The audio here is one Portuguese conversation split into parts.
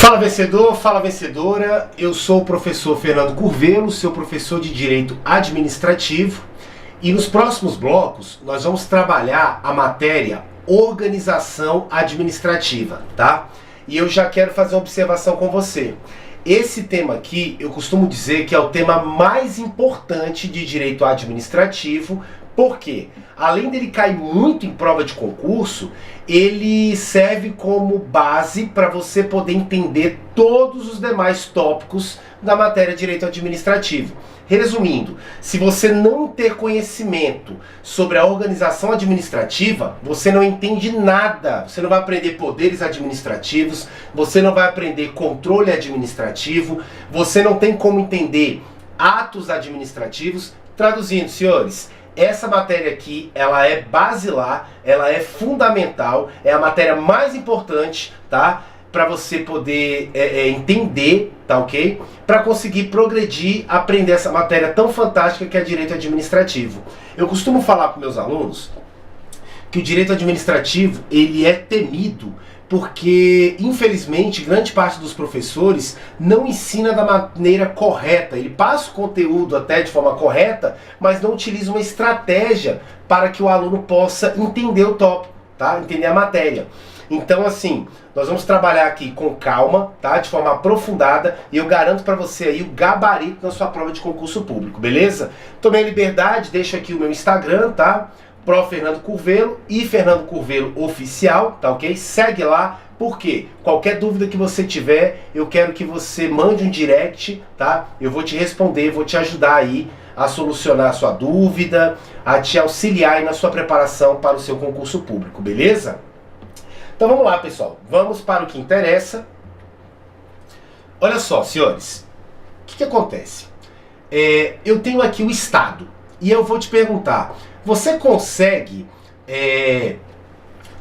Fala vencedor, fala vencedora, eu sou o professor Fernando Curvelo, seu professor de Direito Administrativo, e nos próximos blocos nós vamos trabalhar a matéria Organização Administrativa, tá? E eu já quero fazer uma observação com você. Esse tema aqui, eu costumo dizer que é o tema mais importante de Direito Administrativo, porque além dele cair muito em prova de concurso, ele serve como base para você poder entender todos os demais tópicos da matéria Direito Administrativo. Resumindo, se você não ter conhecimento sobre a organização administrativa, você não entende nada. Você não vai aprender poderes administrativos, você não vai aprender controle administrativo, você não tem como entender atos administrativos. Traduzindo, senhores, essa matéria aqui, ela é basilar, ela é fundamental, é a matéria mais importante, tá? Para você poder entender, tá ok? Para conseguir progredir, aprender essa matéria tão fantástica que é Direito Administrativo. Eu costumo falar para meus alunos que o Direito Administrativo, ele é temido porque, infelizmente, grande parte dos professores não ensina da maneira correta. Ele passa o conteúdo até de forma correta, mas não utiliza uma estratégia para que o aluno possa entender o tópico, tá? Entender a matéria. Então, assim, nós vamos trabalhar aqui com calma, tá? De forma aprofundada, e eu garanto para você aí o gabarito na sua prova de concurso público, beleza? Tomei a liberdade, deixo aqui o meu Instagram, tá? Prof. Fernando Curvelo e Fernando Curvelo Oficial, tá ok? Segue lá, porque qualquer dúvida que você tiver, eu quero que você mande um direct, tá? Eu vou te responder, vou te ajudar aí a solucionar a sua dúvida, a te auxiliar aí na sua preparação para o seu concurso público, beleza? Então vamos lá, pessoal, vamos para o que interessa. Olha só, senhores, o que acontece? Eu tenho aqui o Estado, e eu vou te perguntar, você consegue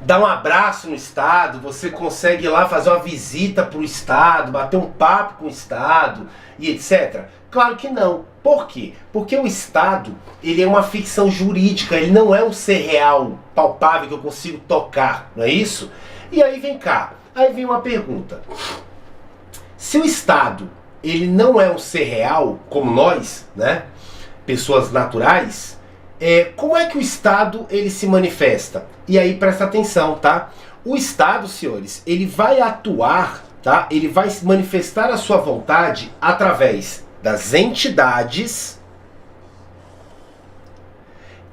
dar um abraço no Estado? Você consegue ir lá fazer uma visita para o Estado, bater um papo com o Estado e etc? Claro que não. Por quê? Porque o Estado, ele é uma ficção jurídica, ele não é um ser real, palpável, que eu consigo tocar, não é isso? E aí vem cá, aí vem uma pergunta. Se o Estado, ele não é um ser real, como nós, né, pessoas naturais, como é que o Estado ele se manifesta? E aí presta atenção, tá? O Estado, senhores, ele vai atuar, tá? Ele vai manifestar a sua vontade através das entidades,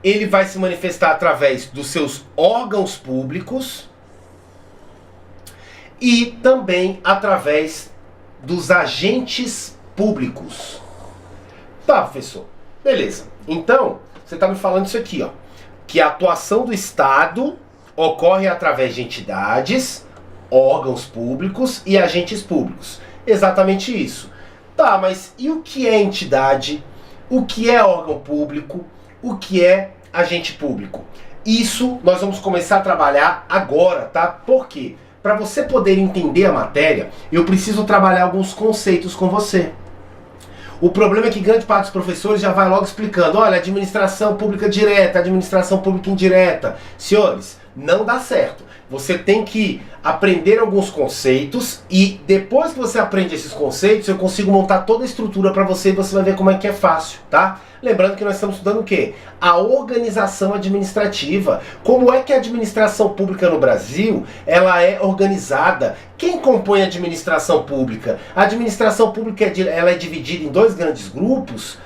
ele vai se manifestar através dos seus órgãos públicos e também através dos agentes públicos. Tá, professor? Beleza. Então, você está me falando isso aqui, ó, que a atuação do Estado ocorre através de entidades, órgãos públicos e agentes públicos. Exatamente isso. Tá, mas e o que é entidade? O que é órgão público? O que é agente público? Isso nós vamos começar a trabalhar agora, tá? Por quê? Para você poder entender a matéria, eu preciso trabalhar alguns conceitos com você. O problema é que grande parte dos professores já vai logo explicando, olha, administração pública direta, administração pública indireta. Senhores, não dá certo. Você tem que aprender alguns conceitos e depois que você aprende esses conceitos, eu consigo montar toda a estrutura para você e você vai ver como é que é fácil, tá? Lembrando que nós estamos estudando o quê? A organização administrativa. Como é que a administração pública no Brasil, ela é organizada? Quem compõe a administração pública? A administração pública ela é dividida em dois grandes grupos?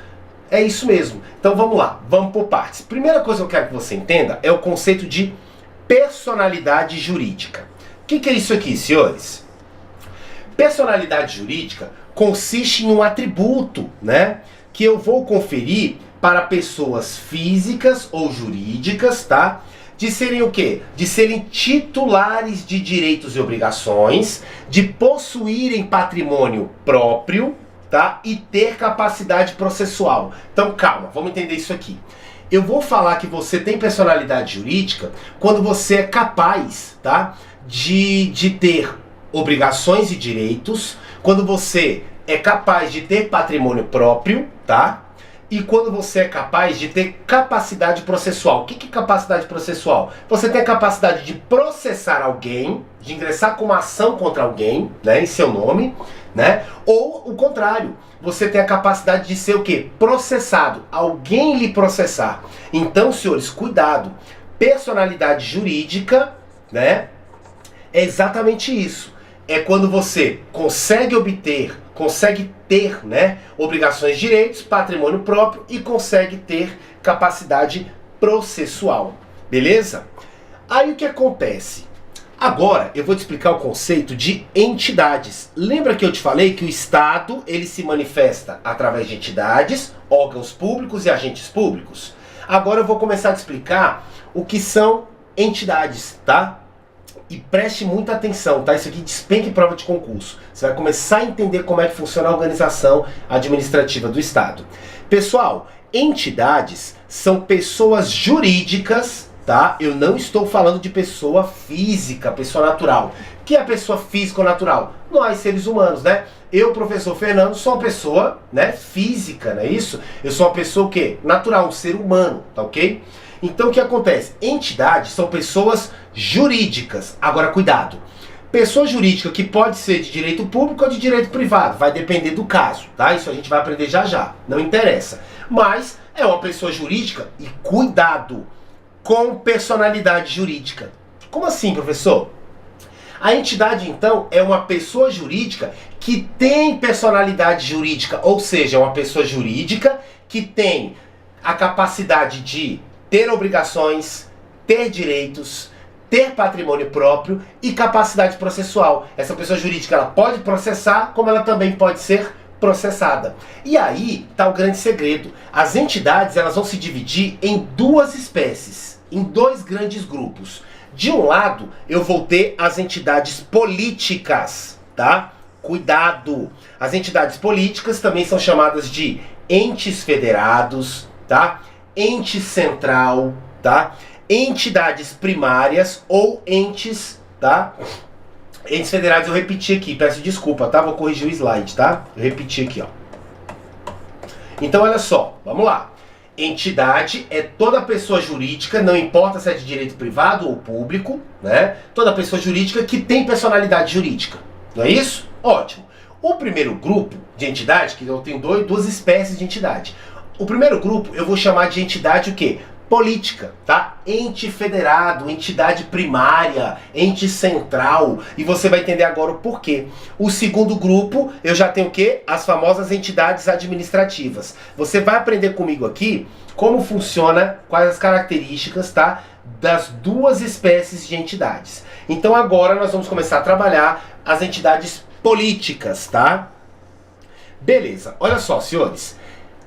É isso mesmo. Então vamos lá, vamos por partes. Primeira coisa que eu quero que você entenda é o conceito de personalidade jurídica. O que é isso aqui, senhores? Personalidade jurídica consiste em um atributo, né, que eu vou conferir para pessoas físicas ou jurídicas, tá? De serem o quê? De serem titulares de direitos e obrigações, de possuírem patrimônio próprio, tá? E ter capacidade processual. Então, calma, vamos entender isso aqui. Eu vou falar que você tem personalidade jurídica quando você é capaz, tá, de ter obrigações e direitos, quando você é capaz de ter patrimônio próprio, tá, e quando você é capaz de ter capacidade processual. O que é capacidade processual? Você tem a capacidade de processar alguém, de ingressar com uma ação contra alguém, né, em seu nome, né? Ou o contrário, você tem a capacidade de ser o quê? Processado, alguém lhe processar. Então, senhores, cuidado. Personalidade jurídica, né? É exatamente isso. É quando você consegue obter, consegue ter, né, obrigações, direitos, patrimônio próprio e consegue ter capacidade processual. Beleza? Aí o que acontece? Agora eu vou te explicar o conceito de entidades. Lembra que eu te falei que o Estado ele se manifesta através de entidades, órgãos públicos e agentes públicos? Agora eu vou começar a te explicar o que são entidades, tá? E preste muita atenção, tá? Isso aqui despenca em prova de concurso. Você vai começar a entender como é que funciona a organização administrativa do Estado. Pessoal, entidades são pessoas jurídicas, tá? Eu não estou falando de pessoa física, pessoa natural. O que é a pessoa física ou natural? Nós, seres humanos, né? Eu, professor Fernando, sou uma pessoa, né, física, não é isso? Eu sou uma pessoa o quê? Natural, um ser humano, tá ok? Então o que acontece? Entidades são pessoas jurídicas. Agora cuidado. Pessoa jurídica que pode ser de direito público ou de direito privado. Vai depender do caso, tá? Isso a gente vai aprender já já. Não interessa. Mas é uma pessoa jurídica e cuidado com personalidade jurídica. Como assim, professor? A entidade, então, é uma pessoa jurídica que tem personalidade jurídica. Ou seja, é uma pessoa jurídica que tem a capacidade de ter obrigações, ter direitos, ter patrimônio próprio e capacidade processual. Essa pessoa jurídica ela pode processar, como ela também pode ser processada. E aí está o grande segredo. As entidades elas vão se dividir em duas espécies, em dois grandes grupos. De um lado, eu vou ter as entidades políticas, tá? Cuidado! As entidades políticas também são chamadas de entes federados, tá? Ente central, tá? Entidades primárias ou entes, tá? Entes federados eu repeti aqui, peço desculpa, tá? Vou corrigir o slide, tá? Eu repeti aqui, ó. Então, olha só, vamos lá. Entidade é toda pessoa jurídica, não importa se é de direito privado ou público, né? Toda pessoa jurídica que tem personalidade jurídica, não é isso? Ótimo. O primeiro grupo de entidade, que eu tenho duas espécies de entidade. O primeiro grupo eu vou chamar de entidade o quê? Política, tá? Ente federado, entidade primária, ente central. E você vai entender agora o porquê. O segundo grupo, eu já tenho o quê? As famosas entidades administrativas. Você vai aprender comigo aqui como funciona, quais as características, tá? Das duas espécies de entidades. Então agora nós vamos começar a trabalhar as entidades políticas, tá? Beleza, olha só, senhores.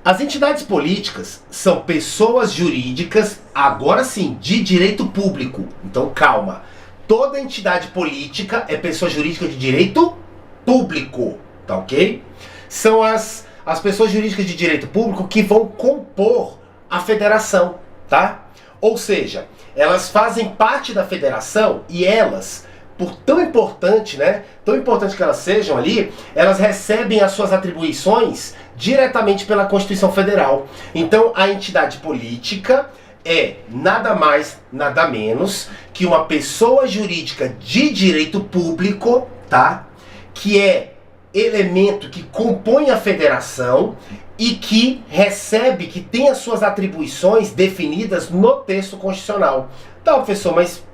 As entidades políticas são pessoas jurídicas, agora sim, de direito público. Então calma, toda entidade política é pessoa jurídica de direito público, tá ok? São as pessoas jurídicas de direito público que vão compor a federação, tá? Ou seja, elas fazem parte da federação e elas, por tão importante, né? Tão importante que elas sejam ali, elas recebem as suas atribuições diretamente pela Constituição Federal. Então, a entidade política é nada mais, nada menos que uma pessoa jurídica de direito público, tá? Que é elemento que compõe a federação e que recebe, que tem as suas atribuições definidas no texto constitucional. Tá, professor, mas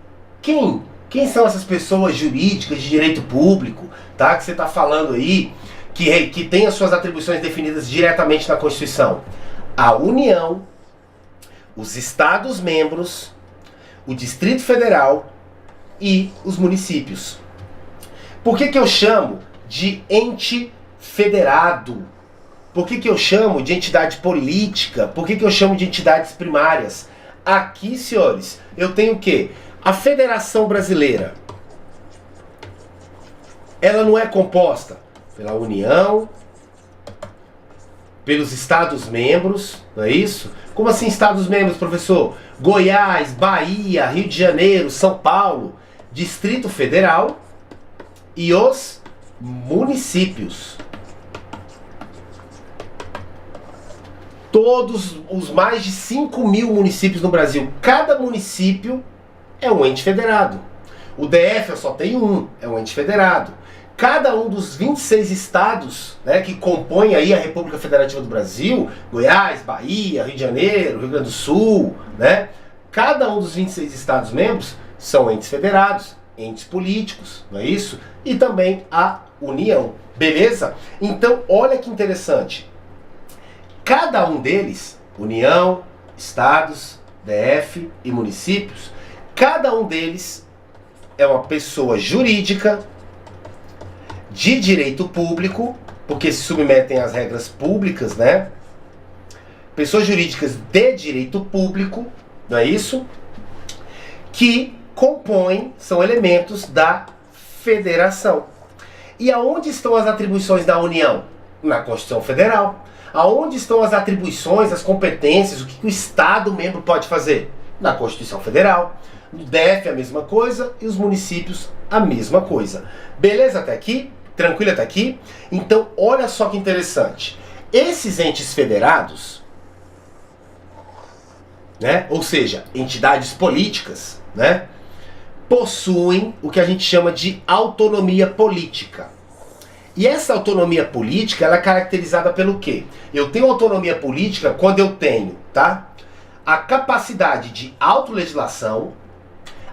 quem são essas pessoas jurídicas de direito público, tá? Que você está falando aí, que tem as suas atribuições definidas diretamente na Constituição? A União, os Estados-membros, o Distrito Federal e os municípios. Por que eu chamo de ente federado? Por que eu chamo de entidade política? Por que eu chamo de entidades primárias? Aqui, senhores, eu tenho o quê? A Federação Brasileira. Ela não é composta pela União, pelos Estados-membros, não é isso? Como assim Estados-membros, professor? Goiás, Bahia, Rio de Janeiro, São Paulo, Distrito Federal e os municípios. todos os mais de 5.000 municípios no Brasil. Cada município é um ente federado. O DF só tem um, é um ente federado. Cada um dos 26 estados, né, que compõem aí a República Federativa do Brasil, Goiás, Bahia, Rio de Janeiro, Rio Grande do Sul, né, cada um dos 26 estados membros são entes federados, entes políticos, não é isso? E também a União, beleza? Então, olha que interessante. Cada um deles, União, estados, DF e municípios, cada um deles é uma pessoa jurídica de direito público, porque se submetem às regras públicas, né? Pessoas jurídicas de direito público, não é isso? Que compõem, são elementos da federação. E aonde estão as atribuições da União? Na Constituição Federal. Aonde estão as atribuições, as competências, o que o Estado membro pode fazer? Na Constituição Federal. No DF a mesma coisa e os municípios a mesma coisa. Beleza até aqui? Tranquilo até aqui? Então, olha só que interessante. Esses entes federados, né, ou seja, entidades políticas, né, possuem o que a gente chama de autonomia política. E essa autonomia política, ela é caracterizada pelo quê? Eu tenho autonomia política quando eu tenho, tá, a capacidade de autolegislação,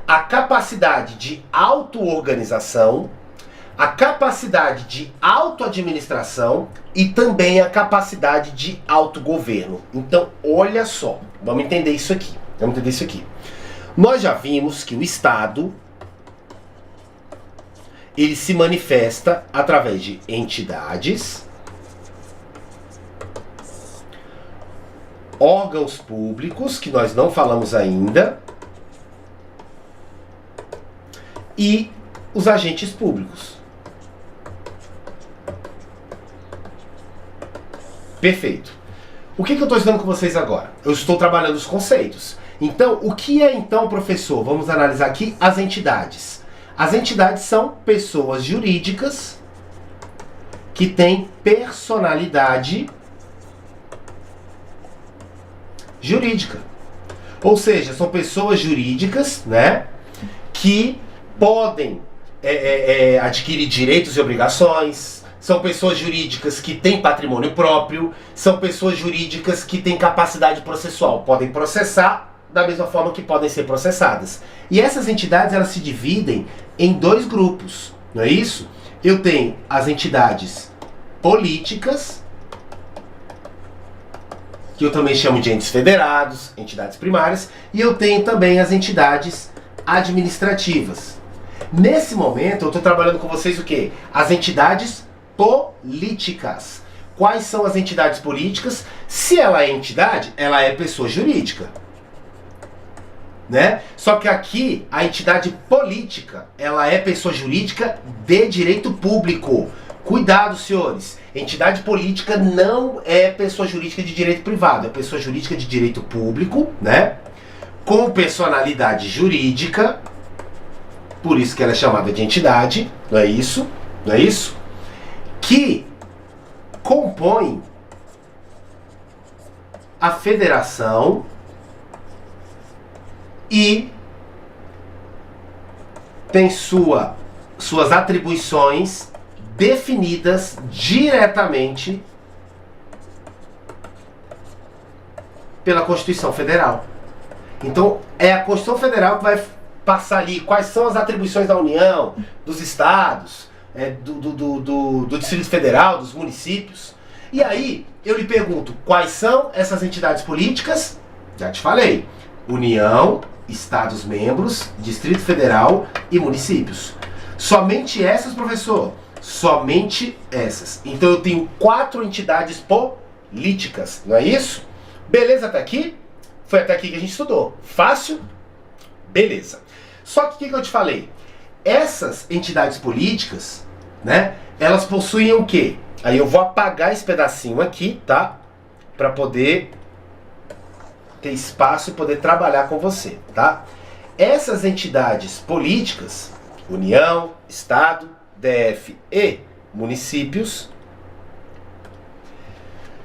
a capacidade de auto-organização, a capacidade de autoadministração e também a capacidade de autogoverno. Então, olha só, vamos entender isso aqui. Vamos entender isso aqui. Nós já vimos que o Estado, ele se manifesta através de entidades, órgãos públicos, que nós não falamos ainda, e os agentes públicos. Perfeito. O que eu estou estudando com vocês agora? Eu estou trabalhando os conceitos. Então, o que é então, professor? Vamos analisar aqui as entidades. As entidades são pessoas jurídicas que têm personalidade jurídica. Ou seja, são pessoas jurídicas, né, que podem adquirir direitos e obrigações. São pessoas jurídicas que têm patrimônio próprio, são pessoas jurídicas que têm capacidade processual, podem processar da mesma forma que podem ser processadas. E essas entidades, elas se dividem em dois grupos, não é isso? Eu tenho as entidades políticas, que eu também chamo de entes federados, entidades primárias, e eu tenho também as entidades administrativas. Nesse momento, eu estou trabalhando com vocês o quê? As entidades políticas. Quais são as entidades políticas? Se ela é entidade, ela é pessoa jurídica, né? Só que aqui, a entidade política, ela é pessoa jurídica de direito público. Cuidado, senhores. Entidade política não é pessoa jurídica de direito privado, é pessoa jurídica de direito público, né? Com personalidade jurídica, por isso que ela é chamada de entidade, não é isso? Não é isso? Que compõe a federação e tem suas atribuições definidas diretamente pela Constituição Federal. Então, é a Constituição Federal que vai passar ali quais são as atribuições da União, dos estados, do Distrito Federal, dos municípios. E aí, eu lhe pergunto, quais são essas entidades políticas? Já te falei. União, estados membros, Distrito Federal e municípios. Somente essas, professor? Somente essas. Então eu tenho 4 entidades políticas, não é isso? Beleza até aqui? Foi até aqui que a gente estudou. Fácil? Beleza. Só que o que eu te falei? Essas entidades políticas, né, elas possuem o quê? Aí eu vou apagar esse pedacinho aqui, tá? Para poder ter espaço e poder trabalhar com você, tá? Essas entidades políticas, União, Estado, DF e municípios,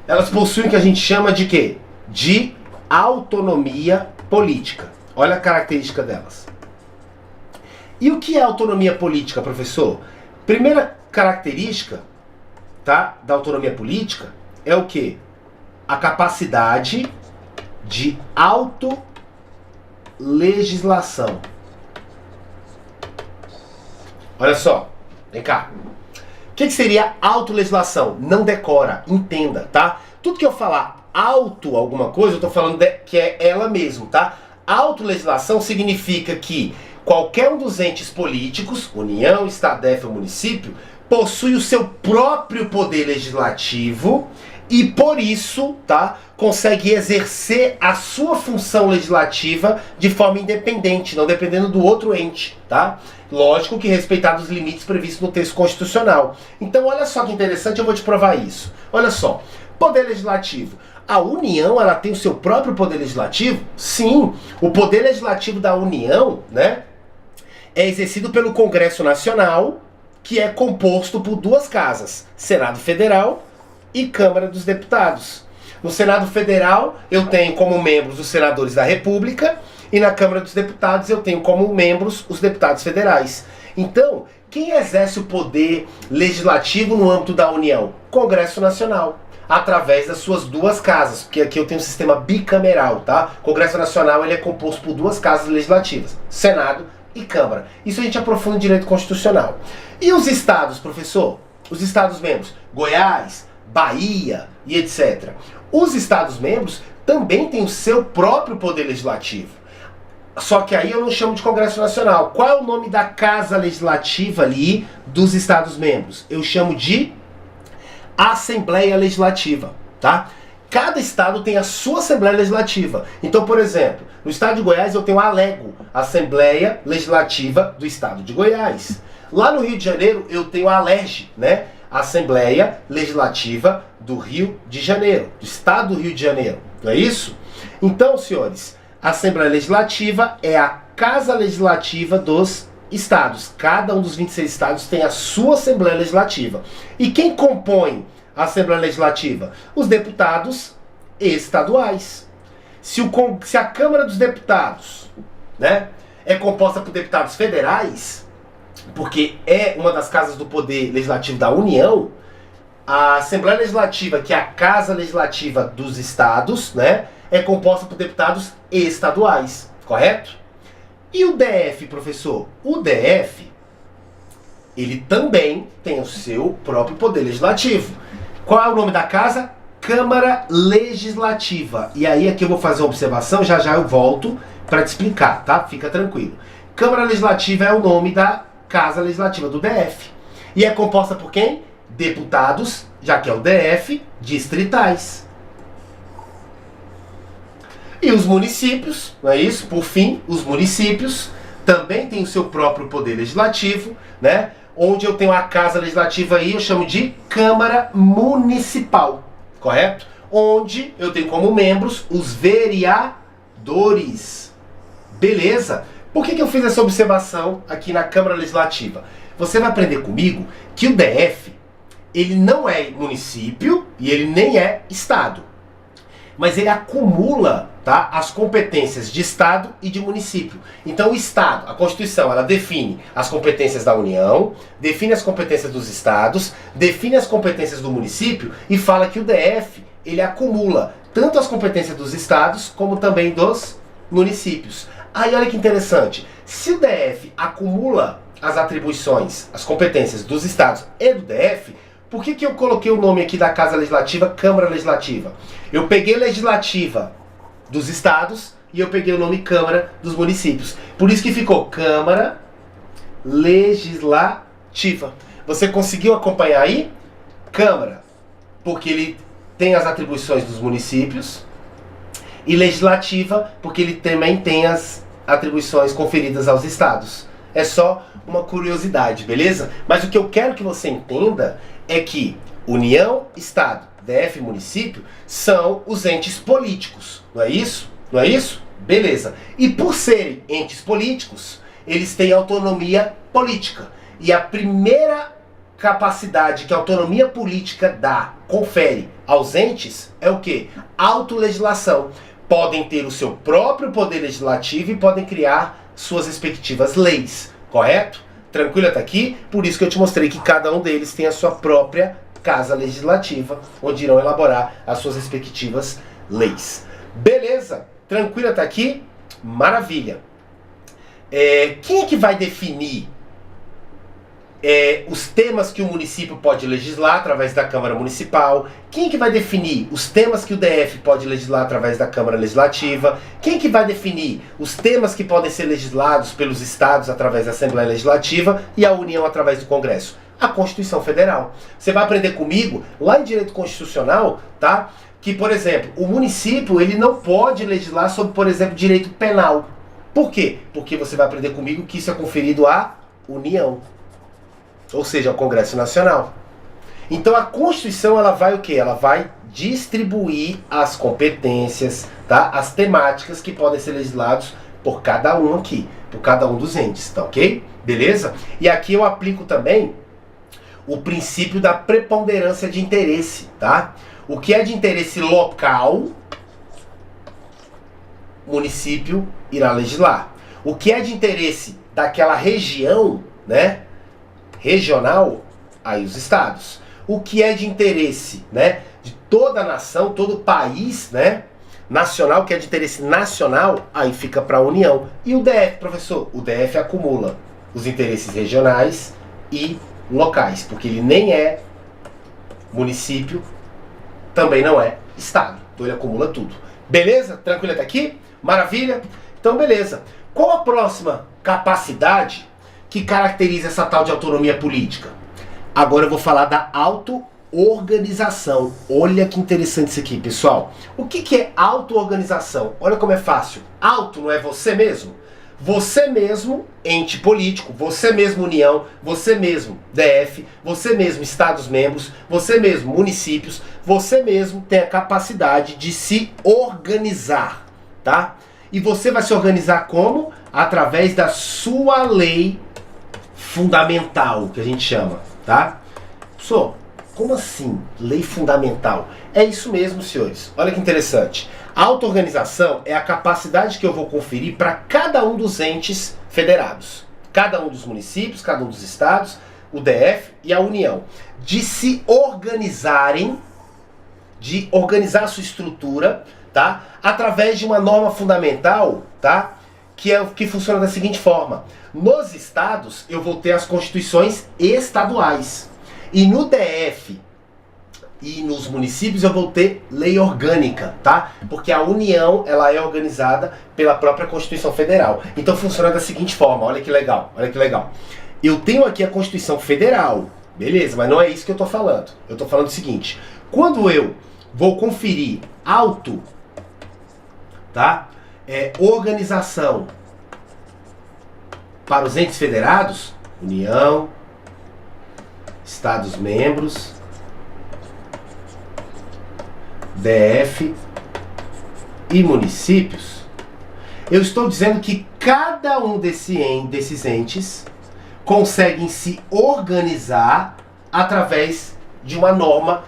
Elas possuem o que a gente chama de quê? De autonomia política. Olha a característica delas. E o que é autonomia política, professor? Primeira característica, tá, da autonomia política é o quê? A capacidade de autolegislação. Olha só, vem cá. O que seria autolegislação? Não decora, entenda, tá? Tudo que eu falar auto alguma coisa, eu tô falando que é ela mesmo, tá? Autolegislação significa que qualquer um dos entes políticos, União, Estado, DF ou município, possui o seu próprio poder legislativo e por isso, tá, consegue exercer a sua função legislativa de forma independente, não dependendo do outro ente, tá? Lógico que respeitado os limites previstos no texto constitucional. Então olha só que interessante, eu vou te provar isso. Olha só, poder legislativo. A União, ela tem o seu próprio poder legislativo? Sim, o poder legislativo da União, né, é exercido pelo Congresso Nacional, que é composto por duas casas, Senado Federal e Câmara dos Deputados. No Senado Federal, eu tenho como membros os senadores da República e na Câmara dos Deputados eu tenho como membros os deputados federais. Então, quem exerce o poder legislativo no âmbito da União? Congresso Nacional, através das suas duas casas, porque aqui eu tenho um sistema bicameral, tá? O Congresso Nacional ele é composto por duas casas legislativas, Senado e Câmara. Isso a gente aprofunda em direito constitucional. E os estados, professor? Os estados membros, Goiás, Bahia e etc. Os estados membros também têm o seu próprio poder legislativo. Só que aí eu não chamo de Congresso Nacional. Qual é o nome da casa legislativa ali dos estados membros? Eu chamo de Assembleia Legislativa, tá? Cada estado tem a sua Assembleia Legislativa. Então, por exemplo, no estado de Goiás eu tenho a ALEGO, Assembleia Legislativa do Estado de Goiás. Lá no Rio de Janeiro eu tenho a ALERJ, né? Assembleia Legislativa do Rio de Janeiro, do Estado do Rio de Janeiro. Não é isso? Então, senhores, a Assembleia Legislativa é a Casa Legislativa dos estados. Cada um dos 26 estados tem a sua Assembleia Legislativa. E quem compõe a Assembleia Legislativa? Os deputados estaduais. Se a Câmara dos Deputados, né, é composta por deputados federais, porque é uma das casas do poder legislativo da União, a Assembleia Legislativa, que é a Casa Legislativa dos estados, né, é composta por deputados estaduais, correto? E o DF, professor? O DF, ele também tem o seu próprio poder legislativo. Qual é o nome da casa? Câmara Legislativa. E aí aqui eu vou fazer uma observação, já já eu volto para te explicar, tá? Fica tranquilo. Câmara Legislativa é o nome da Casa Legislativa do DF. E é composta por quem? Deputados, já que é o DF, distritais. E os municípios, não é isso? Por fim, os municípios também têm o seu próprio poder legislativo, né? Onde eu tenho a Casa Legislativa aí, eu chamo de Câmara Municipal, correto? Onde eu tenho como membros os vereadores. Beleza? Por que eu fiz essa observação aqui na Câmara Legislativa? Você vai aprender comigo que o DF, ele não é município e ele nem é estado. Mas ele acumula, tá, as competências de estado e de município. Então o estado, a Constituição, ela define as competências da União, define as competências dos estados, define as competências do município e fala que o DF, ele acumula tanto as competências dos estados como também dos municípios. Aí olha que interessante, se o DF acumula as atribuições, as competências dos estados e do DF, por que eu coloquei o nome aqui da Casa Legislativa, Câmara Legislativa? Eu peguei Legislativa dos estados e eu peguei o nome Câmara dos municípios. Por isso que ficou Câmara Legislativa. Você conseguiu acompanhar aí? Câmara, porque ele tem as atribuições dos municípios, e Legislativa, porque ele também tem as atribuições conferidas aos estados. É só uma curiosidade, beleza? Mas o que eu quero que você entenda é que União, Estado, DF e município são os entes políticos, não é isso? Não é isso? Beleza. E por serem entes políticos, eles têm autonomia política. E a primeira capacidade que a autonomia política dá, confere aos entes é o quê? Autolegislação. Podem ter o seu próprio poder legislativo e podem criar suas respectivas leis, correto? Tranquilo até aqui? Por isso que eu te mostrei que cada um deles tem a sua própria casa legislativa, onde irão elaborar as suas respectivas leis. Beleza? Tranquilo até aqui? Maravilha. Quem é que vai definir os temas que o município pode legislar através da Câmara Municipal? Quem é que vai definir os temas que o DF pode legislar através da Câmara Legislativa? Quem é que vai definir os temas que podem ser legislados pelos estados através da Assembleia Legislativa e a União através do Congresso? A Constituição Federal. Você vai aprender comigo, lá em Direito Constitucional, tá? Que, por exemplo, o município ele não pode legislar sobre, por exemplo, direito penal. Por quê? Porque você vai aprender comigo que isso é conferido à União, ou seja, ao Congresso Nacional. Então a Constituição ela vai o quê? Ela vai distribuir as competências, tá? As temáticas que podem ser legislados por cada um aqui, por cada um dos entes, tá ok? Beleza? E aqui eu aplico também o princípio da preponderância de interesse, tá? O que é de interesse local, o município irá legislar. O que é de interesse daquela região, né? Regional, aí os estados. O que é de interesse, né, de toda a nação, todo o país, né, nacional, que é de interesse nacional, aí fica para a União. E o DF, professor? O DF acumula os interesses regionais e locais, porque ele nem é município, também não é estado. Então ele acumula tudo. Beleza? Tranquilo até aqui? Maravilha? Então beleza. Qual a próxima capacidade que caracteriza essa tal de autonomia política? Agora eu vou falar da auto-organização. Olha que interessante isso aqui, pessoal. O que é auto-organização? Olha como é fácil. Auto não é você mesmo? Você mesmo, ente político, você mesmo União, você mesmo DF, você mesmo Estados-membros, você mesmo municípios, você mesmo tem a capacidade de se organizar, tá? E você vai se organizar como? Através da sua lei fundamental, que a gente chama, tá? Professor, como assim lei fundamental? É isso mesmo, senhores. Olha que interessante. A auto-organização é a capacidade que eu vou conferir para cada um dos entes federados, cada um dos municípios, cada um dos estados, o DF e a União, de se organizarem, de organizar a sua estrutura, tá? Através de uma norma fundamental, tá? Que funciona da seguinte forma: nos estados eu vou ter as constituições estaduais, e no DF e nos municípios eu vou ter lei orgânica, tá? Porque a União ela é organizada pela própria Constituição Federal. Então funciona da seguinte forma, olha que legal, olha que legal. Eu tenho aqui a Constituição Federal, beleza, mas não é isso que eu tô falando. Eu tô falando o seguinte: quando eu vou conferir auto, tá? Organização para os entes federados, União, Estados-membros, DF e municípios, eu estou dizendo que cada um desses entes conseguem se organizar através de uma norma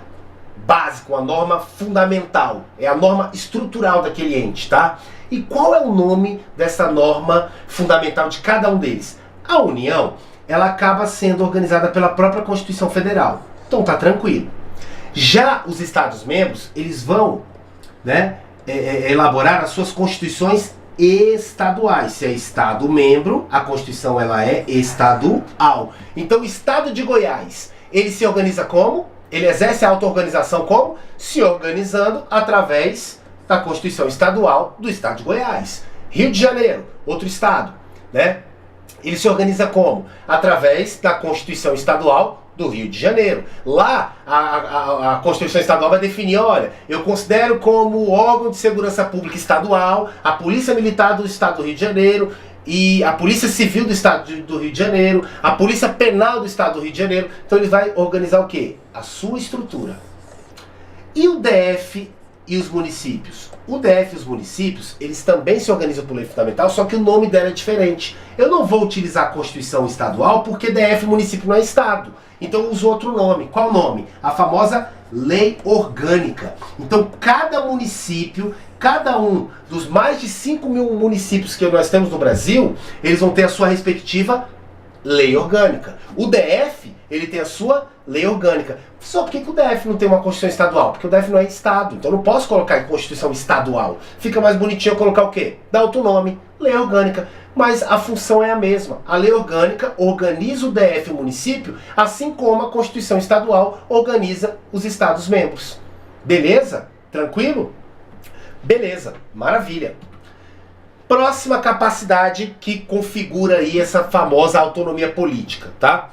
básica, uma norma fundamental. É a norma estrutural daquele ente, tá? E qual é o nome dessa norma fundamental de cada um deles? A União, ela acaba sendo organizada pela própria Constituição Federal. Então tá tranquilo. Já os Estados-membros, eles vão, né, elaborar as suas constituições estaduais. Se é Estado-membro, a Constituição ela é estadual. Então o Estado de Goiás, ele se organiza como? Ele exerce a auto-organização como? Se organizando através da Constituição Estadual do Estado de Goiás. Rio de Janeiro, outro estado, né? Ele se organiza como? Através da Constituição Estadual do Rio de Janeiro. Lá, a Constituição Estadual vai definir, olha, eu considero como órgão de segurança pública estadual a Polícia Militar do Estado do Rio de Janeiro e a Polícia Civil do Estado do Rio de Janeiro, a Polícia Penal do Estado do Rio de Janeiro. Então ele vai organizar o quê? A sua estrutura. E o DF e os municípios? O DF e os municípios, eles também se organizam por lei fundamental, só que o nome dela é diferente. Eu não vou utilizar a Constituição Estadual porque DF e município não é Estado. Então eu uso outro nome. Qual nome? A famosa lei orgânica. Então cada município, cada um dos mais de 5 mil municípios que nós temos no Brasil, eles vão ter a sua respectiva lei orgânica. O DF, ele tem a sua lei orgânica. Só por que o DF não tem uma Constituição estadual? Porque o DF não é estado, então eu não posso colocar em Constituição estadual. Fica mais bonitinho eu colocar o quê? Dar outro nome, lei orgânica. Mas a função é a mesma. A lei orgânica organiza o DF, o município, assim como a Constituição estadual organiza os estados membros. Beleza? Tranquilo? Beleza, maravilha. Próxima capacidade que configura aí essa famosa autonomia política, tá?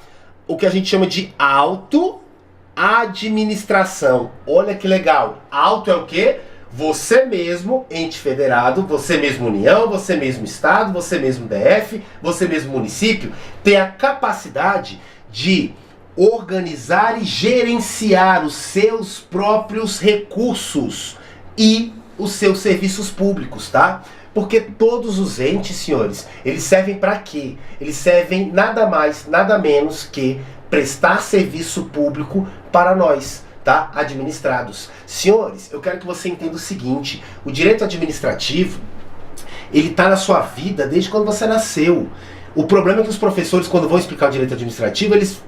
O que a gente chama de auto-administração. Olha que legal. Auto é o quê? Você mesmo, ente federado, você mesmo União, você mesmo Estado, você mesmo DF, você mesmo município, tem a capacidade de organizar e gerenciar os seus próprios recursos e os seus serviços públicos, tá? Porque todos os entes, senhores, eles servem para quê? Eles servem nada mais, nada menos que prestar serviço público para nós, tá? Administrados. Senhores, eu quero que você entenda o seguinte: o direito administrativo, ele tá na sua vida desde quando você nasceu. O problema é que os professores, quando vão explicar o direito administrativo, eles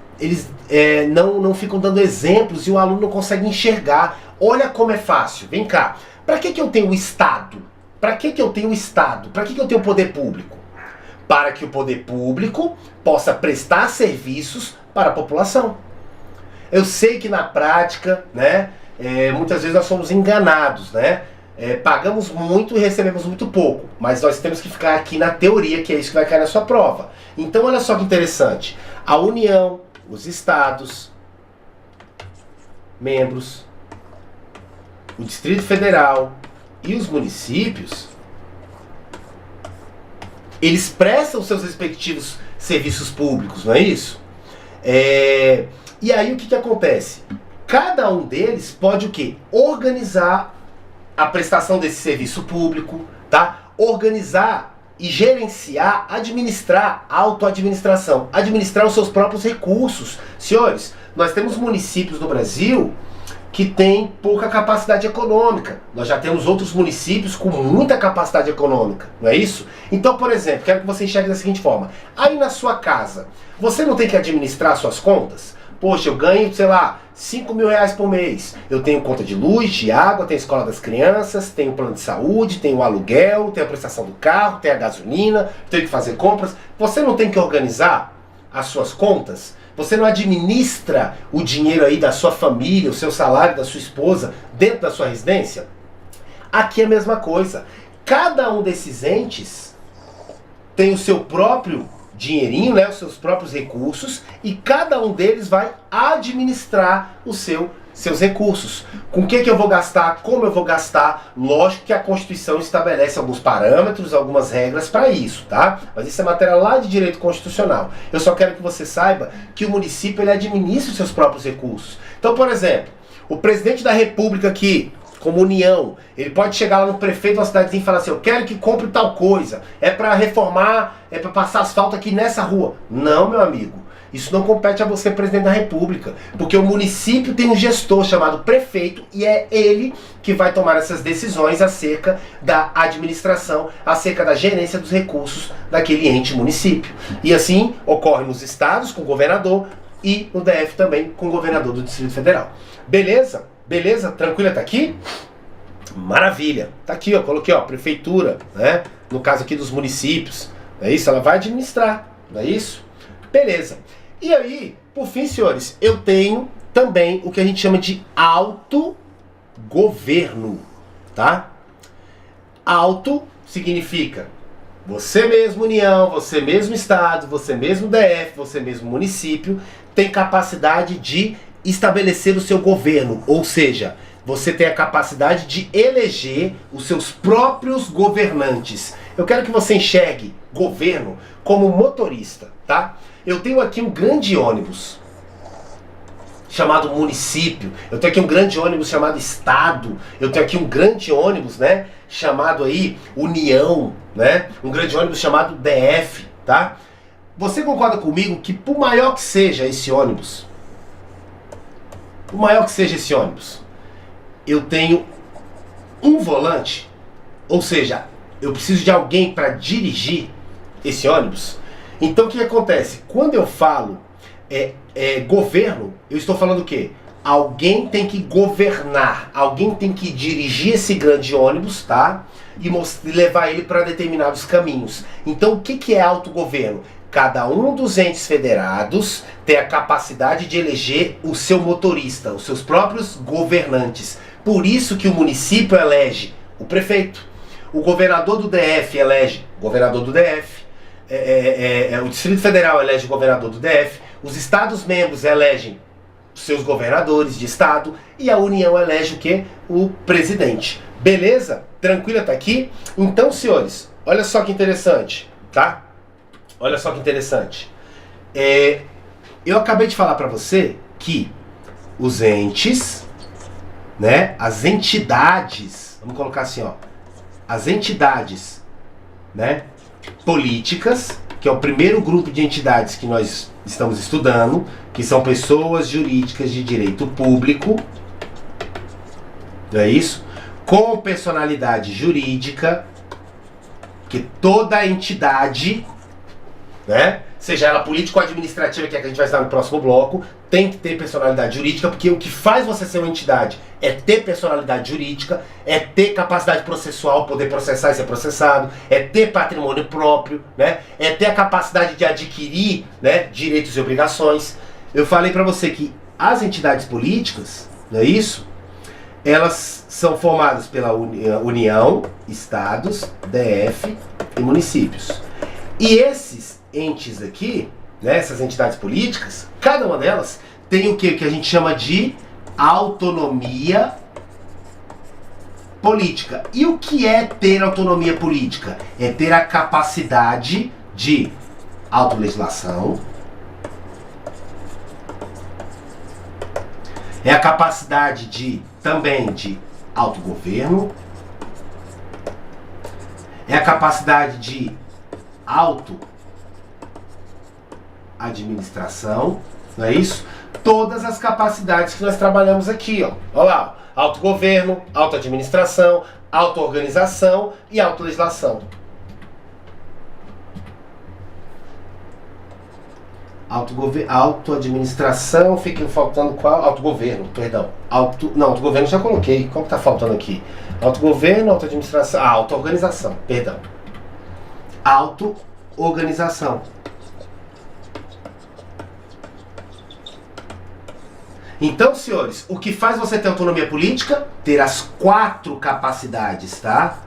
não ficam dando exemplos e o aluno não consegue enxergar. Olha como é fácil. Vem cá. Para que eu tenho o Estado? Para que eu tenho o Estado? Para que eu tenho o poder público? Para que o poder público possa prestar serviços para a população. Eu sei que na prática, né, muitas vezes nós somos enganados, né? Pagamos muito e recebemos muito pouco, mas nós temos que ficar aqui na teoria, que é isso que vai cair na sua prova. Então olha só que interessante. A União, os estados, membros, o Distrito Federal e os municípios, eles prestam seus respectivos serviços públicos, não é isso? E aí o que acontece? Cada um deles pode o quê? Organizar a prestação desse serviço público, tá? Organizar e gerenciar, administrar, autoadministração, administrar os seus próprios recursos. Senhores, nós temos municípios no Brasil que têm pouca capacidade econômica. Nós já temos outros municípios com muita capacidade econômica, não é isso? Então, por exemplo, quero que você enxergue da seguinte forma: aí na sua casa, você não tem que administrar suas contas? Poxa, eu ganho, sei lá, 5 mil reais por mês. Eu tenho conta de luz, de água, tenho escola das crianças, tenho plano de saúde, tenho o aluguel, tenho a prestação do carro, tenho a gasolina, tenho que fazer compras. Você não tem que organizar as suas contas? Você não administra o dinheiro aí da sua família, o seu salário, da sua esposa, dentro da sua residência? Aqui é a mesma coisa. Cada um desses entes tem o seu próprio dinheirinho, né, os seus próprios recursos, e cada um deles vai administrar seus recursos. Com o que eu vou gastar, como eu vou gastar. Lógico que a Constituição estabelece alguns parâmetros, algumas regras para isso, tá? Mas isso é matéria lá de direito constitucional. Eu só quero que você saiba que o município, ele administra os seus próprios recursos. Então, por exemplo, o presidente da República aqui, como União, ele pode chegar lá no prefeito de uma cidadezinha e falar assim: eu quero que compre tal coisa, é para reformar, é para passar asfalto aqui nessa rua. Não, meu amigo, isso não compete a você, presidente da República, porque o município tem um gestor chamado prefeito e é ele que vai tomar essas decisões acerca da administração, acerca da gerência dos recursos daquele ente município. E assim ocorre nos estados com o governador e no DF também com o governador do Distrito Federal. Beleza? Beleza? Tranquila, tá aqui? Maravilha. Tá aqui, ó, coloquei, ó, prefeitura, né? No caso aqui dos municípios. Não é isso? Ela vai administrar, não é isso? Beleza. E aí, por fim, senhores, eu tenho também o que a gente chama de autogoverno, tá? Auto significa você mesmo União, você mesmo Estado, você mesmo DF, você mesmo município, tem capacidade de estabelecer o seu governo, ou seja, você tem a capacidade de eleger os seus próprios governantes. Eu quero que você enxergue governo como motorista, tá? Eu tenho aqui um grande ônibus chamado município, eu tenho aqui um grande ônibus chamado Estado, eu tenho aqui um grande ônibus, né, chamado aí União, né, um grande ônibus chamado DF, tá? Você concorda comigo que por maior que seja esse ônibus, por maior que seja esse ônibus, eu tenho um volante, ou seja, eu preciso de alguém para dirigir esse ônibus. Então o que acontece? Quando eu falo governo, eu estou falando o quê? Alguém tem que governar, alguém tem que dirigir esse grande ônibus, tá? E levar ele para determinados caminhos. Então o que é autogoverno? Cada um dos entes federados tem a capacidade de eleger o seu motorista, os seus próprios governantes. Por isso que o município elege o prefeito, o governador do DF elege o governador do DF, o Distrito Federal elege o governador do DF, os Estados-membros elegem seus governadores de estado e a União elege o quê? O presidente. Beleza? Tranquilo até aqui? Então, senhores, olha só que interessante, tá? Olha só que interessante. Eu acabei de falar para você que os entes, né, as entidades, vamos colocar assim, ó, as entidades, né, políticas, que é o primeiro grupo de entidades que nós estamos estudando, que são pessoas jurídicas de direito público, não é isso? Com personalidade jurídica, que toda entidade, né, seja ela política ou administrativa, que é a que a gente vai estar no próximo bloco, tem que ter personalidade jurídica, porque o que faz você ser uma entidade é ter personalidade jurídica, é ter capacidade processual, poder processar e ser processado, é ter patrimônio próprio, né, é ter a capacidade de adquirir, né, direitos e obrigações. Eu falei para você que as entidades políticas, não é isso? Elas são formadas pela União, Estados, DF e municípios. E esses entes aqui, né, essas entidades políticas, cada uma delas tem o que a gente chama de autonomia política. E o que é ter autonomia política? É ter a capacidade de autolegislação, é a capacidade também de autogoverno, é a capacidade de autoadministração, não é isso? Todas as capacidades que nós trabalhamos aqui, ó. Olha lá, autogoverno, autoadministração, autoorganização e autolegislação. Autoadministração, fica faltando qual? Autogoverno, perdão. Autogoverno já coloquei. Qual que tá faltando aqui? Autogoverno, autoadministração, autoorganização, perdão. Autoorganização. Então, senhores, o que faz você ter autonomia política? Ter as 4 capacidades, tá?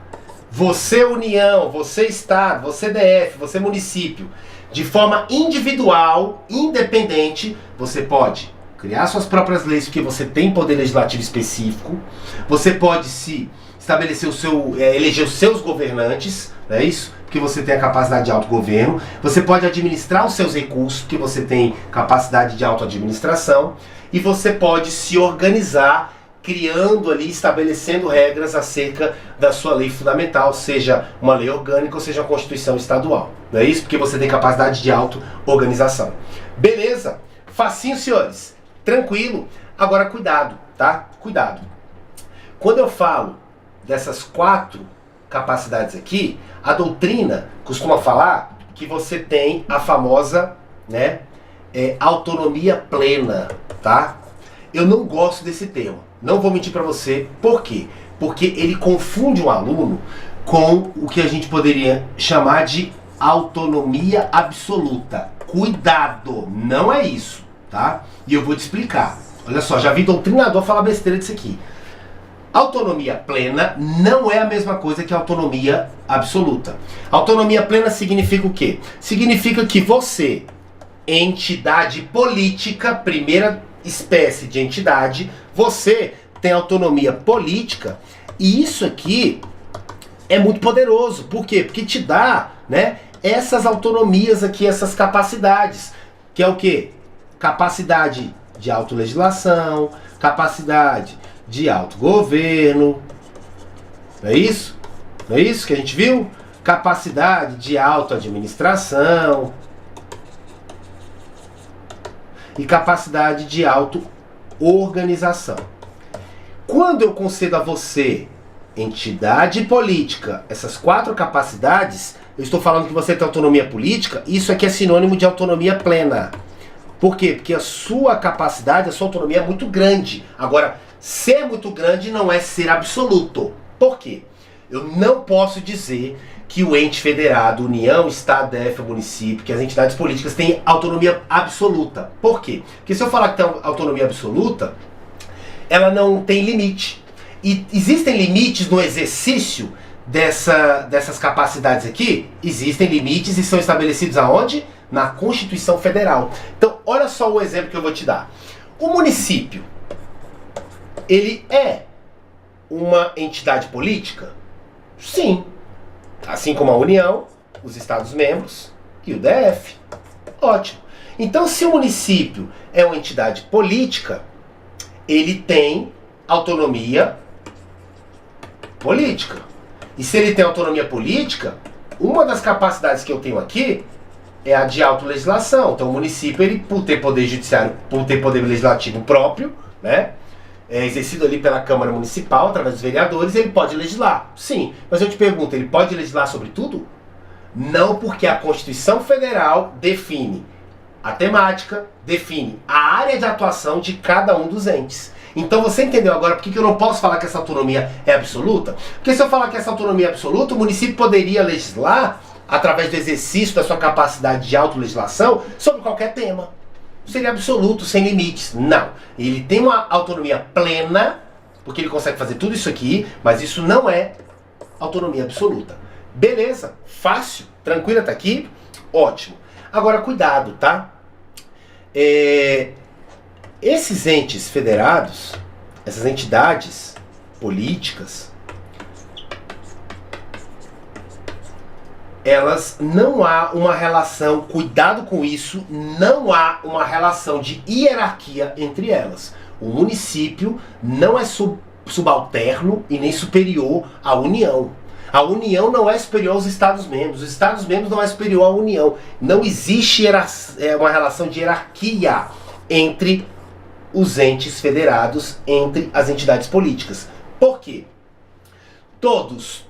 Você União, você Estado, você DF, você município, de forma individual, independente, você pode criar suas próprias leis, porque você tem poder legislativo específico, você pode se estabelecer eleger os seus governantes, não é isso? Porque você tem a capacidade de autogoverno, você pode administrar os seus recursos, porque você tem capacidade de autoadministração, e você pode se organizar criando ali, estabelecendo regras acerca da sua lei fundamental, seja uma lei orgânica ou seja uma constituição estadual. Não é isso? Porque você tem capacidade de auto-organização. Beleza? Facinho, senhores. Tranquilo. Agora, cuidado, tá? Cuidado. Quando eu falo dessas 4 capacidades aqui, a doutrina costuma falar que você tem a famosa, né, autonomia plena, tá? Eu não gosto desse termo. Não vou mentir para você. Por quê? Porque ele confunde um aluno com o que a gente poderia chamar de autonomia absoluta. Cuidado, não é isso, tá? E eu vou te explicar. Olha só, já vi doutrinador falar besteira disso aqui. Autonomia plena não é a mesma coisa que autonomia absoluta. Autonomia plena significa o quê? Significa que você, entidade política, primeira espécie de entidade, você tem autonomia política, e isso aqui é muito poderoso. Por quê? Porque te dá, né, essas autonomias aqui, essas capacidades, que é o quê? Capacidade de autolegislação, capacidade de autogoverno, não é isso? Não é isso que a gente viu? Capacidade de autoadministração e capacidade de autoorganização. organização. Quando eu concedo a você entidade política, essas 4 capacidades, eu estou falando que você tem autonomia política, isso aqui é sinônimo de autonomia plena. Por quê? Porque a sua capacidade, a sua autonomia é muito grande. Agora, ser muito grande não é ser absoluto. Por quê? Eu não posso dizer que o ente federado, União, Estado, DF, município, que as entidades políticas têm autonomia absoluta. Por quê? Porque se eu falar que tem autonomia absoluta, ela não tem limite. E existem limites no exercício dessas capacidades aqui? Existem limites e são estabelecidos aonde? Na Constituição Federal. Então, olha só o exemplo que eu vou te dar. O município, ele é uma entidade política? Sim. Assim como a União, os Estados-membros e o DF. Ótimo. Então, se o município é uma entidade política, ele tem autonomia política. E se ele tem autonomia política, uma das capacidades que eu tenho aqui é a de autolegislação. Então o município, ele, por ter poder judiciário, por ter poder legislativo próprio, né, exercido ali pela Câmara Municipal, através dos vereadores, ele pode legislar. Sim, mas eu te pergunto, ele pode legislar sobre tudo? Não, porque a Constituição Federal define a temática, define a área de atuação de cada um dos entes. Então você entendeu agora por que eu não posso falar que essa autonomia é absoluta? Porque se eu falar que essa autonomia é absoluta, o município poderia legislar através do exercício da sua capacidade de autolegislação sobre qualquer tema. Seria absoluto, sem limites. Não. Ele tem uma autonomia plena, porque ele consegue fazer tudo isso aqui, mas isso não é autonomia absoluta. Beleza, fácil, tranquilo até aqui? Ótimo. Agora cuidado, tá? Esses entes federados, essas entidades políticas, elas não há uma relação, cuidado com isso, não há uma relação de hierarquia entre elas. O município não é subalterno e nem superior à União. A União não é superior aos Estados-membros, os Estados-membros não é superior à União. Não existe uma relação de hierarquia entre os entes federados, entre as entidades políticas. Por quê? Todos,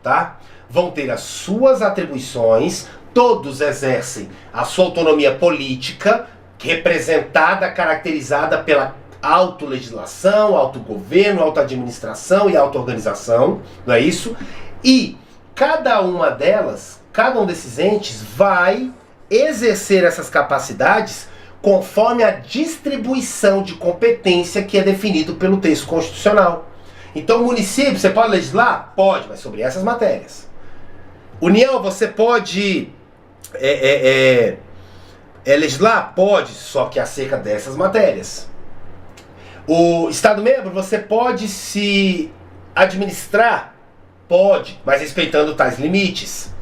tá, vão ter as suas atribuições, todos exercem a sua autonomia política, representada, caracterizada pela autolegislação, autogoverno, autoadministração e autoorganização, não é isso? E cada uma delas, cada um desses entes vai exercer essas capacidades conforme a distribuição de competência que é definido pelo texto constitucional. Então, o município, você pode legislar? Pode, mas sobre essas matérias. União, você pode legislar? Pode, só que acerca dessas matérias. O Estado-membro, você pode se administrar? Pode, mas respeitando tais limites.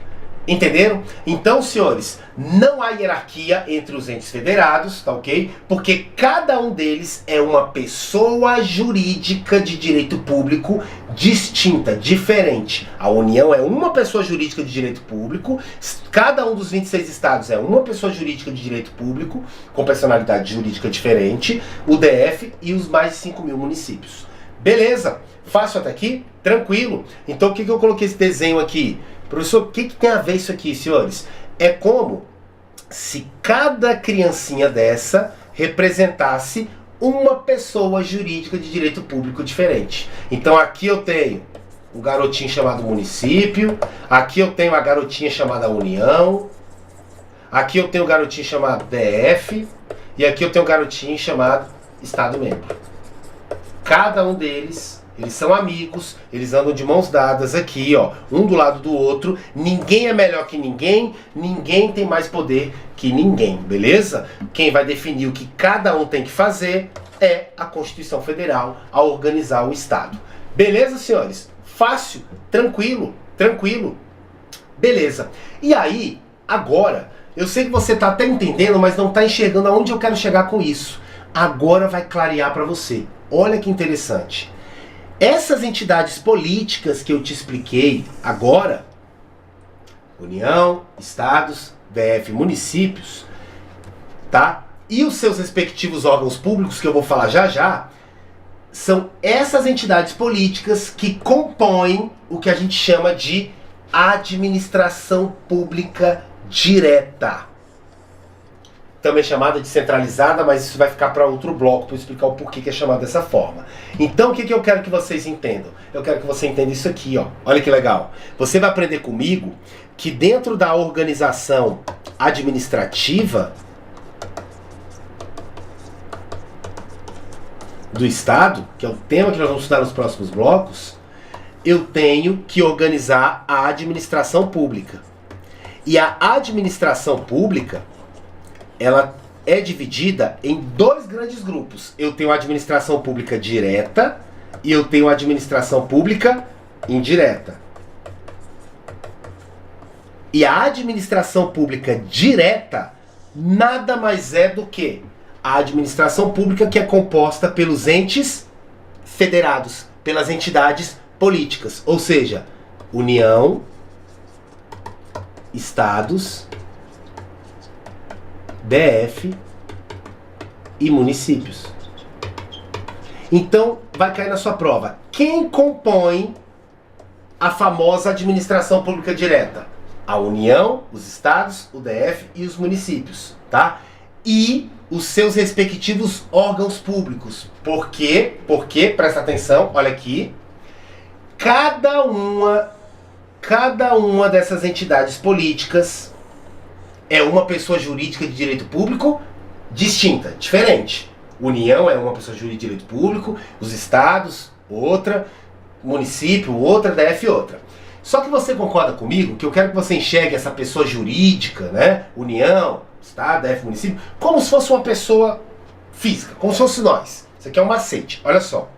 Entenderam? Então, senhores, não há hierarquia entre os entes federados, tá ok? Porque cada um deles é uma pessoa jurídica de direito público distinta, diferente. A União é uma pessoa jurídica de direito público, cada um dos 26 estados é uma pessoa jurídica de direito público, com personalidade jurídica diferente, o DF e os mais de 5 mil municípios. Beleza? Fácil até aqui? Tranquilo. Então, o que eu coloquei esse desenho aqui? Professor, o que tem a ver isso aqui, senhores? É como se cada criancinha dessa representasse uma pessoa jurídica de direito público diferente. Então aqui eu tenho um garotinho chamado município, aqui eu tenho a garotinha chamada União, aqui eu tenho um garotinho chamado DF, e aqui eu tenho um garotinho chamado Estado-membro. Cada um deles, eles são amigos, eles andam de mãos dadas aqui, ó, um do lado do outro. Ninguém é melhor que ninguém, ninguém tem mais poder que ninguém, beleza? Quem vai definir o que cada um tem que fazer é a Constituição Federal ao organizar o Estado. Beleza, senhores? Fácil, tranquilo, tranquilo. Beleza. E aí, agora, eu sei que você está até entendendo, mas não está enxergando aonde eu quero chegar com isso. Agora vai clarear para você. Olha que interessante. Essas entidades políticas que eu te expliquei agora, União, Estados, DF, municípios, tá? e os seus respectivos órgãos públicos, que eu vou falar já já, são essas entidades políticas que compõem o que a gente chama de administração pública direta. Também chamada de centralizada, mas isso vai ficar para outro bloco para eu explicar o porquê que é chamado dessa forma. Então o que eu quero que vocês entendam? Eu quero que você entenda isso aqui, ó. Olha que legal. Você vai aprender comigo que dentro da organização administrativa do Estado, que é o tema que nós vamos estudar nos próximos blocos, eu tenho que organizar a administração pública. E a administração pública, ela é dividida em dois grandes grupos. Eu tenho a administração pública direta e eu tenho a administração pública indireta. E a administração pública direta nada mais é do que a administração pública que é composta pelos entes federados, pelas entidades políticas, ou seja, União, Estados, DF e municípios. Então, vai cair na sua prova. Quem compõe a famosa administração pública direta? A União, os Estados, o DF e os municípios, tá? E os seus respectivos órgãos públicos. Por quê? Porque, presta atenção, olha aqui, cada uma dessas entidades políticas é uma pessoa jurídica de direito público distinta, diferente. União é uma pessoa jurídica de direito público, os estados, outra, município, outra, DF, outra. Só que você concorda comigo que eu quero que você enxergue essa pessoa jurídica, né? União, Estado, DF, município, como se fosse uma pessoa física, como se fosse nós. Isso aqui é um macete, olha só.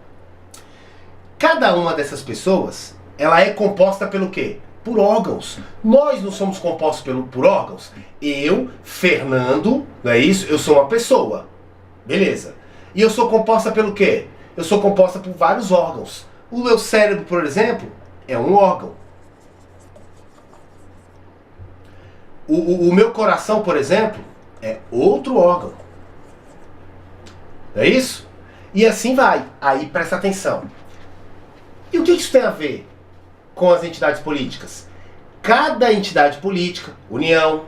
Cada uma dessas pessoas, ela é composta pelo quê? Por órgãos. Nós não somos compostos por órgãos. Eu, Fernando, não é isso? Eu sou uma pessoa. Beleza. E eu sou composta pelo quê? Eu sou composta por vários órgãos. O meu cérebro, por exemplo, é um órgão. O meu coração, por exemplo, é outro órgão. Não é isso? E assim vai. Aí presta atenção. E o que isso tem a ver com as entidades políticas? Cada entidade política, União,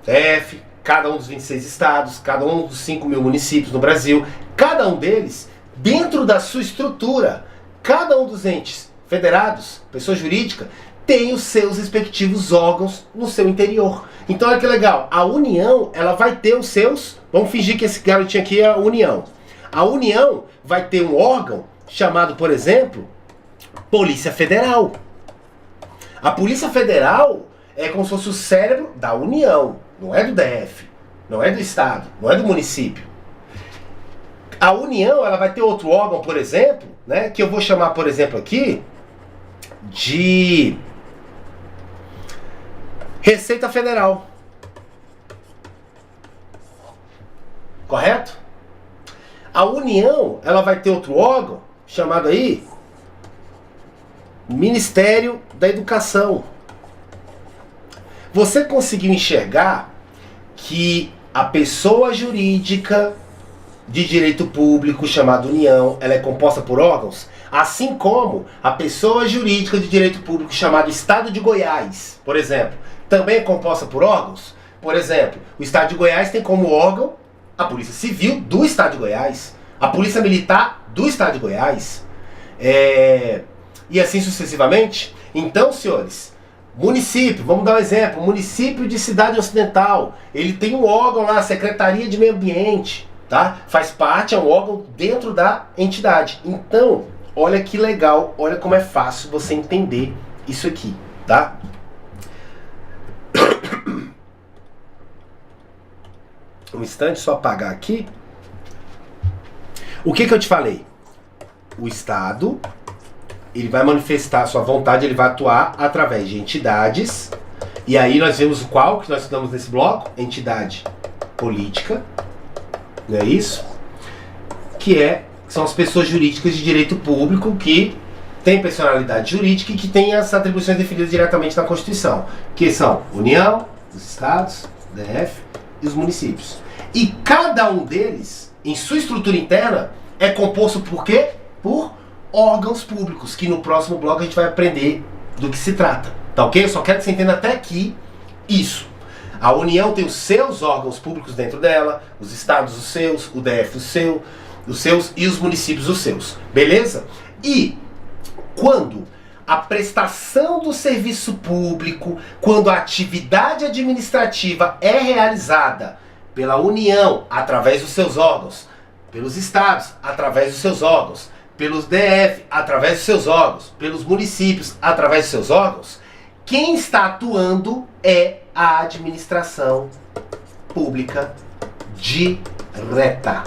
DF, cada um dos 26 estados, cada um dos 5.000 municípios no Brasil, cada um deles, dentro da sua estrutura, cada um dos entes federados, pessoa jurídica, tem os seus respectivos órgãos no seu interior. Então olha que legal, a União, ela vai ter os seus, vamos fingir que esse garotinho aqui é a União. A União vai ter um órgão chamado, por exemplo, Polícia Federal. A Polícia Federal é como se fosse o cérebro da União, não é do DF, não é do Estado, não é do município. A União, ela vai ter outro órgão, por exemplo, né, que eu vou chamar, por exemplo, aqui de Receita Federal. Correto? A União, ela vai ter outro órgão chamado aí Ministério da Educação. Você conseguiu enxergar que a pessoa jurídica de direito público chamada União, ela é composta por órgãos? Assim como a pessoa jurídica de direito público chamada Estado de Goiás, por exemplo, também é composta por órgãos? Por exemplo, o Estado de Goiás tem como órgão a Polícia Civil do Estado de Goiás, a Polícia Militar do Estado de Goiás, e assim sucessivamente. Então, senhores, município, vamos dar um exemplo, município de Cidade Ocidental, ele tem um órgão lá, a Secretaria de Meio Ambiente, tá? Faz parte, é um órgão dentro da entidade. Então, olha que legal, olha como é fácil você entender isso aqui, tá? Um instante, só apagar aqui. O que eu te falei? O Estado, ele vai manifestar a sua vontade, ele vai atuar através de entidades. E aí nós vemos qual que nós estudamos nesse bloco? Entidade política, não é isso? Que são as pessoas jurídicas de direito público que têm personalidade jurídica e que têm as atribuições definidas diretamente na Constituição, que são União, os Estados, DF e os municípios. E cada um deles, em sua estrutura interna, é composto por quê? Por órgãos públicos, que no próximo bloco a gente vai aprender do que se trata. Tá ok? Eu só quero que você entenda até aqui isso. A União tem os seus órgãos públicos dentro dela, os estados os seus, o DF os seus e os municípios os seus. Beleza? E quando a prestação do serviço público, quando a atividade administrativa é realizada pela União através dos seus órgãos, pelos estados através dos seus órgãos, pelos DF através dos seus órgãos, pelos municípios através dos seus órgãos, quem está atuando é a administração pública direta.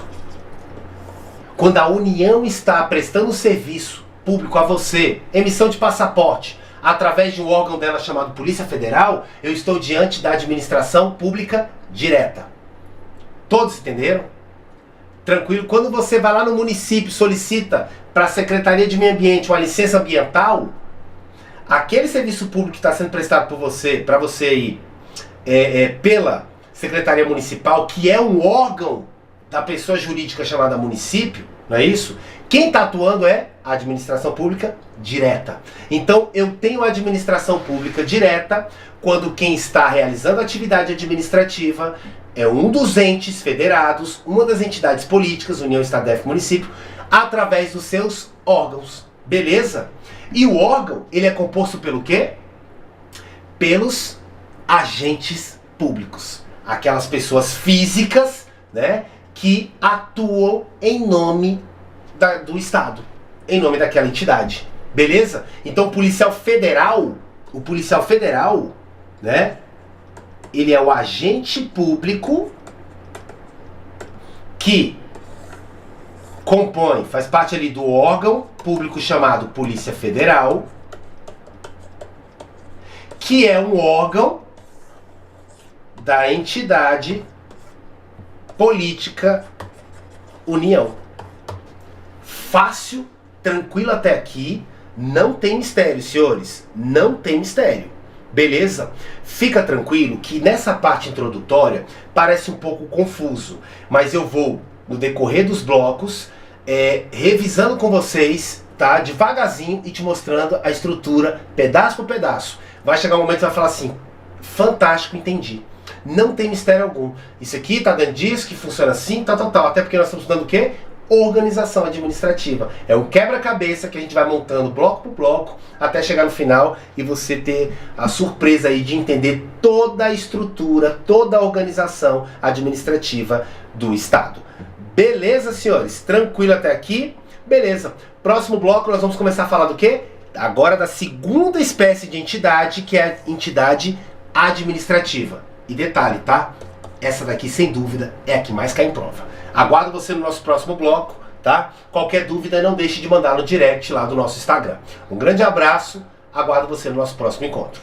Quando a União está prestando serviço público a você, emissão de passaporte, através de um órgão dela chamado Polícia Federal, eu estou diante da administração pública direta. Todos entenderam? Tranquilo? Quando você vai lá no município e solicita para a Secretaria de Meio Ambiente uma licença ambiental, aquele serviço público que está sendo prestado por você, para você ir pela Secretaria Municipal, que é um órgão da pessoa jurídica chamada município, não é isso? Quem está atuando é a administração pública direta. Então eu tenho a administração pública direta quando quem está realizando a atividade administrativa é um dos entes federados, uma das entidades políticas, União, Estado, DF, Município, através dos seus órgãos. Beleza? E o órgão, ele é composto pelo quê? Pelos agentes públicos. Aquelas pessoas físicas, né, que atuam em nome do Estado, em nome daquela entidade. Beleza? Então o policial federal, né, ele é o agente público que compõe, faz parte ali do órgão público chamado Polícia Federal, que é um órgão da entidade política União. Fácil, tranquilo até aqui, não tem mistério, senhores, não tem mistério. Beleza? Fica tranquilo que nessa parte introdutória parece um pouco confuso, mas eu vou, no decorrer dos blocos, revisando com vocês, tá? Devagarzinho e te mostrando a estrutura, pedaço por pedaço. Vai chegar um momento que você vai falar assim, fantástico, entendi. Não tem mistério algum. Isso aqui tá dando disso, que funciona assim, tal. Até porque nós estamos estudando o quê? Organização administrativa. É um quebra-cabeça que a gente vai montando bloco por bloco até chegar no final e você ter a surpresa aí de entender toda a estrutura, toda a organização administrativa do Estado. Beleza, senhores? Tranquilo até aqui? Beleza. Próximo bloco nós vamos começar a falar do quê? Agora da segunda espécie de entidade, que é a entidade administrativa. E detalhe, tá? Essa daqui, sem dúvida, é a que mais cai em prova. Aguardo você no nosso próximo bloco, tá? Qualquer dúvida, não deixe de mandar no direct lá do nosso Instagram. Um grande abraço, aguardo você no nosso próximo encontro.